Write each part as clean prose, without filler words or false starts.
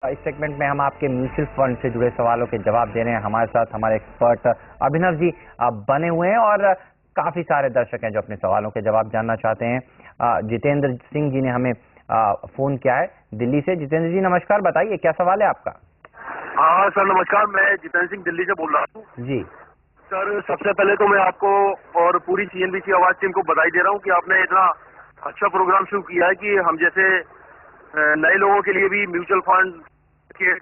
इस सेगमेंट में हम आपके म्यूचुअल फंड से जुड़े सवालों के जवाब दे रहे हैं। हमारे साथ हमारे एक्सपर्ट अभिनव जी बने हुए हैं और काफी सारे दर्शक हैं जो अपने सवालों के जवाब जानना चाहते हैं। जितेंद्र सिंह जी ने हमें फोन किया है दिल्ली से। जितेंद्र जी नमस्कार, बताइए क्या सवाल है आपका। हाँ सर नमस्कार, मैं जितेंद्र सिंह दिल्ली से बोल रहा हूँ जी सर। सबसे पहले तो मैं आपको और पूरी सीएनबीसी आवाज टीम को बधाई दे रहा हूँ कि आपने इतना अच्छा प्रोग्राम शुरू किया है कि हम जैसे नए लोगों के लिए भी म्यूचुअल फंड के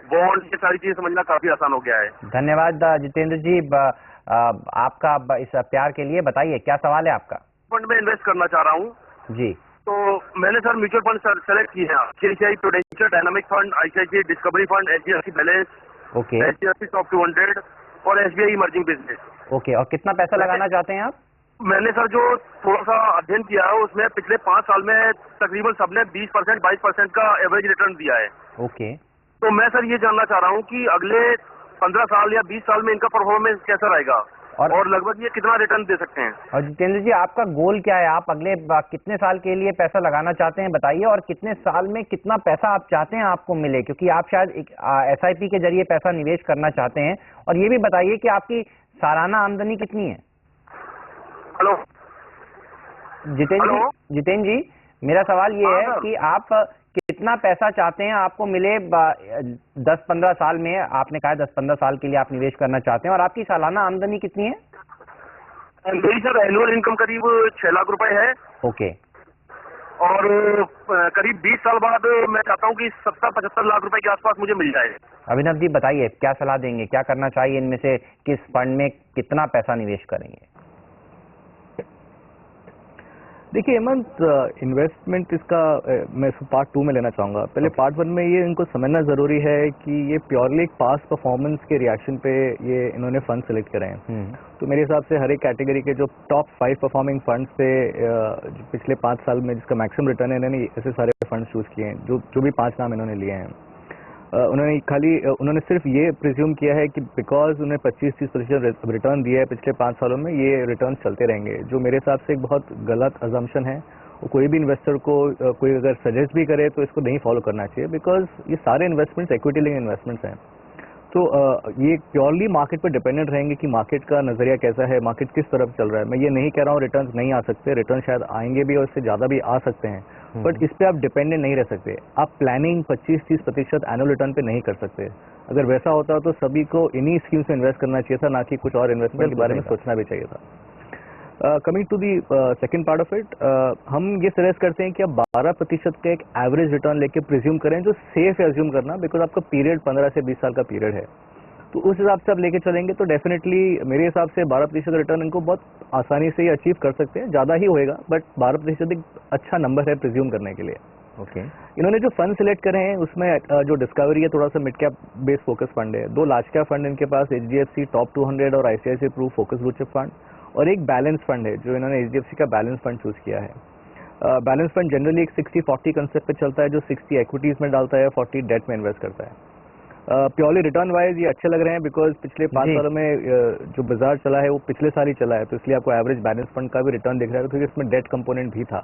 बॉन्ड ये सारी चीजें समझना काफी आसान हो गया है। धन्यवाद जितेंद्र जी आपका इस प्यार के लिए। बताइए क्या सवाल है आपका। फंड में इन्वेस्ट करना चाह रहा हूँ जी, तो मैंने सर म्यूचुअल फंड सेलेक्ट किए हैं। ICICI prudential dynamic fund, ICICI discovery fund, HDFC balance, okay HDFC top 200 और एसबीआई इमर्जिंग बिजनेस। ओके, और कितना पैसा लगाना चाहते हैं आप। मैंने सर जो थोड़ा सा अध्ययन किया है उसमें पिछले 5 साल में तकरीबन सबने 20% 22% का एवरेज रिटर्न दिया है। ओके, तो मैं सर ये जानना चाह रहा हूँ कि अगले 15 साल या 20 साल में इनका परफॉर्मेंस कैसा रहेगा और लगभग ये कितना रिटर्न दे सकते हैं। और जितेंद्र जी आपका गोल क्या है, आप अगले कितने साल के लिए पैसा लगाना चाहते हैं बताइए, और कितने साल में कितना पैसा आप चाहते हैं आपको मिले, क्योंकि आप शायद एसआईपी के जरिए पैसा निवेश करना चाहते हैं। और ये भी बताइए कि आपकी सालाना आमदनी कितनी है। हेलो जितेंद्र जी मेरा सवाल ये हाँ है सर। कि आप कितना पैसा चाहते हैं आपको मिले 10-15 साल में। आपने कहा 10-15 साल के लिए आप निवेश करना चाहते हैं, और आपकी सालाना आमदनी कितनी है। मेरी सर एनुअल इनकम करीब 6 लाख रुपए है। ओके, और करीब 20 साल बाद मैं चाहता हूँ कि 70-75 लाख रुपए के आसपास मुझे मिल जाए। अभिनव जी बताइए क्या सलाह देंगे, क्या करना चाहिए, इनमें से किस फंड में कितना पैसा निवेश करेंगे। देखिए हेमंत, इन्वेस्टमेंट इसका मैं पार्ट 2 में लेना चाहूँगा। पहले पार्ट 1 में ये इनको समझना ज़रूरी है कि ये प्योरली एक पास्ट परफॉर्मेंस के रिएक्शन पे ये इन्होंने फंड सेलेक्ट करे हैं। तो मेरे हिसाब से हर एक कैटेगरी के जो टॉप 5 परफॉर्मिंग फंड्स पे पिछले 5 साल में जिसका मैक्सिमम रिटर्न है, इन्होंने ऐसे सारे फंड चूज किए हैं। जो भी 5 नाम इन्होंने लिए हैं, उन्होंने सिर्फ ये प्रिज्यूम किया है कि बिकॉज उन्हें 25-30% रिटर्न दिया है पिछले 5 सालों में, ये रिटर्न चलते रहेंगे, जो मेरे हिसाब से एक बहुत गलत अजम्पशन है। कोई भी इन्वेस्टर को कोई अगर सजेस्ट भी करे तो इसको नहीं फॉलो करना चाहिए, बिकॉज ये सारे इन्वेस्टमेंट्स इक्विटी लिंक्ड इन्वेस्टमेंट्स हैं। तो ये प्योरली मार्केट पर डिपेंडेंट रहेंगे कि मार्केट का नजरिया कैसा है, मार्केट किस तरफ चल रहा है। मैं ये नहीं कह रहा हूँ रिटर्न नहीं आ सकते, रिटर्न शायद आएंगे भी और इससे ज्यादा भी आ सकते हैं, बट इस पे आप डिपेंडेंट नहीं रह सकते। आप प्लानिंग 25-30% एनुअल रिटर्न पे नहीं कर सकते। अगर वैसा होता तो सभी को इन्हीं स्कीम्स में इन्वेस्ट करना चाहिए था, ना कि कुछ और इन्वेस्टमेंट के बारे में सोचना भी चाहिए था। Coming to the second part of it, हम ये सजेस्ट करते हैं कि आप 12% का एक एवरेज रिटर्न लेके प्रिज्यूम करें, जो सेफ है अज्यूम करना, बिकॉज आपका पीरियड 15 से 20 साल का पीरियड है। तो उस हिसाब से आप लेके चलेंगे तो डेफिनेटली मेरे हिसाब से 12% रिटर्न इनको बहुत आसानी से ही अचीव कर सकते हैं। ज्यादा ही होएगा, बट 12% एक अच्छा नंबर है प्रिज्यूम करने के लिए। ओके, इन्होंने जो फंड सिलेक्ट करे हैं उसमें जो डिस्कवरी है थोड़ा सा mid cap base focus fund है, 2 लार्ज कैप फंड इनके पास, एचडीएफसी टॉप 200 और ICICI Pru focus blue chip fund, और एक बैलेंस फंड है जो इन्होंने एचडीएफसी का बैलेंस फंड चूज किया है। बैलेंस फंड जनरली एक 60-40 कंसेप्ट पे चलता है, जो 60 एक्विटीज में डालता है, 40 डेट में इन्वेस्ट करता है। प्योरली रिटर्न वाइज ये अच्छे लग रहे हैं, बिकॉज पिछले 5 सालों में जो बाजार चला है वो पिछले साल ही चला है, तो इसलिए आपको एवरेज बैलेंस फंड का भी रिटर्न दिख रहा है, क्योंकि इसमें डेट कंपोनेंट भी था।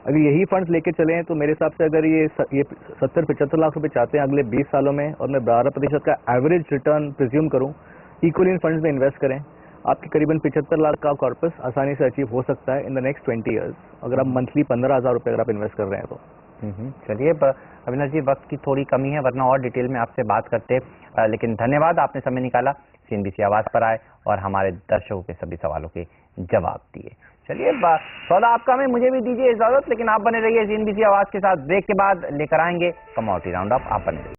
अगर यही फंड्स लेके चले हैं तो मेरे हिसाब से अगर ये 70-75 लाख रुपए चाहते हैं अगले 20 सालों में, और मैं 12% का एवरेज रिटर्न प्रिज्यूम करूं, इक्वली इन फंड्स में इन्वेस्ट करें, आपके करीबन 75 लाख का कॉर्पस आसानी से अचीव हो सकता है इन द नेक्स्ट 20 ईयर्स, अगर आप मंथली 15,000 रुपए अगर आप इन्वेस्ट कर रहे हैं तो। चलिए अविनाश जी, वक्त की थोड़ी कमी है, वरना और डिटेल में आपसे बात करते, लेकिन धन्यवाद आपने समय निकाला, सीएनबीसी आवाज पर आए और हमारे दर्शकों के सभी सवालों के जवाब दिए। चलिए सौदा आपका में मुझे भी दीजिए इजाजत, लेकिन आप बने रहिए सीएनबीसी आवाज के साथ। ब्रेक के बाद लेकर आएंगे कमोडिटी राउंड अप, आप बने रहिए।